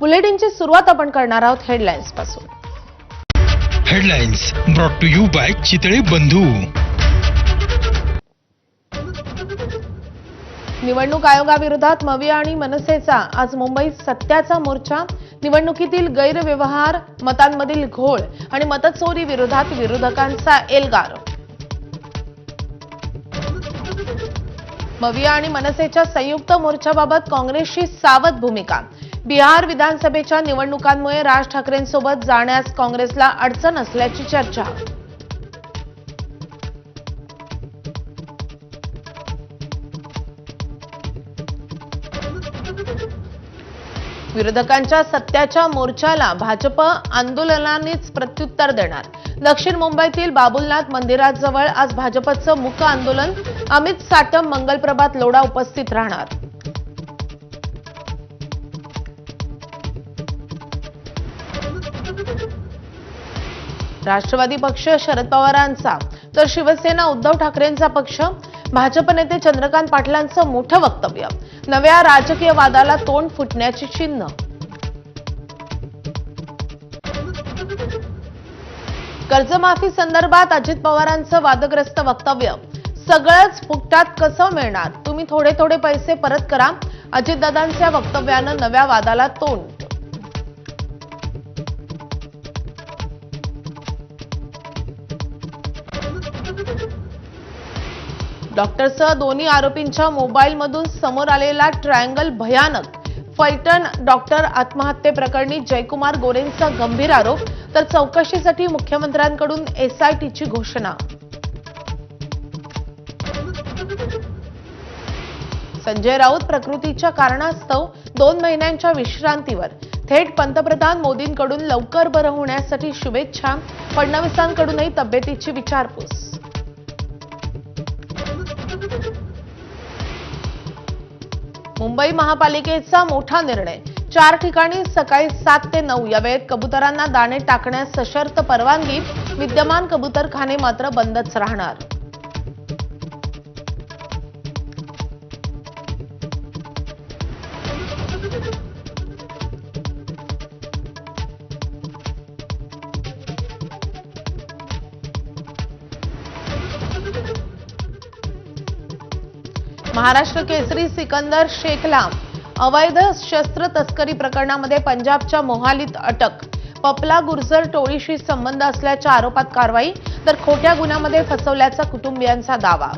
बुलेटिनची सुरुवात आपण करणार आहोत हेडलाईन्स पासून। Headlines brought to you by Chitale Bandhu. निवडणूक आयोगाविरोधात मवी आणि मनसेचा आज मुंबईत सत्याचा मोर्चा। निवडणुकीतील गैरव्यवहार, मतांमधील घोळ आणि मतचोरी विरोधात विरोधकांचा एल्गार। मवी आणि मनसेच्या संयुक्त मोर्चाबाबत काँग्रेसची सावध भूमिका। बिहार विधानसभेच्या निवडणुकांमुळे राज ठाकरेंसोबत जाण्यास काँग्रेसला अडचण असल्याची चर्चा। विरोधकांच्या सत्याच्या मोर्चाला भाजप आंदोलनानेच प्रत्युत्तर देणार। दक्षिण मुंबईतील बाबुलनाथ मंदिराजवळ आज भाजपचं मूक आंदोलन। अमित साटम, मंगलप्रभात लोढा उपस्थित राहणार। राष्ट्रवादी पक्ष शरद पवारांचा तर शिवसेना उद्धव ठाकरेंचा पक्ष। भाजप नेते चंद्रकांत पाटलांचं मोठं वक्तव्य। नव्या राजकीय वादाला तोंड फुटण्याची चिन्ह। कर्जमाफी संदर्भात अजित पवारांचं वादग्रस्त वक्तव्य। सगळंच फुकटात कसं मिळणार, तुम्ही थोडे थोडे पैसे परत करा। अजितदादांच्या वक्तव्यानं नव्या वादाला तोंड। डॉक्टरसह दोन्ही आरोपींच्या मोबाईलमधून समोर आलेला ट्रायंगल भयानक। फलटण डॉक्टर आत्महत्येप्रकरणी जयकुमार गोरेंचा गंभीर आरोप, तर चौकशीसाठी मुख्यमंत्र्यांकडून एसआयटीची घोषणा। संजय राऊत प्रकृतीच्या कारणास्तव 2 महिन्यांच्या विश्रांतीवर। थेट पंतप्रधान मोदींकडून लवकर बरं होण्यासाठी शुभेच्छा। फडणवीसांकडूनही तब्येतीची विचारपूस। मुंबई महापालिकेचा मोठा निर्णय। 4 ठिकाणी सकाळी 7 ते 9 या वेळेत कबुतरांना दाणे टाकण्यास सशर्त परवानगी। विद्यमान कबुतरखाने मात्र बंदच राहणार। महाराष्ट्र केसरी सिकंदर शेखला अवैध शस्त्र तस्करी प्रकरणामध्ये पंजाबच्या मोहालीत अटक। पपला गुर्जर टोळीशी संबंध असल्याच्या आरोपात कारवाई, तर खोट्या गुन्ह्यामध्ये फसवल्याचा कुटुंबियांचा दावा।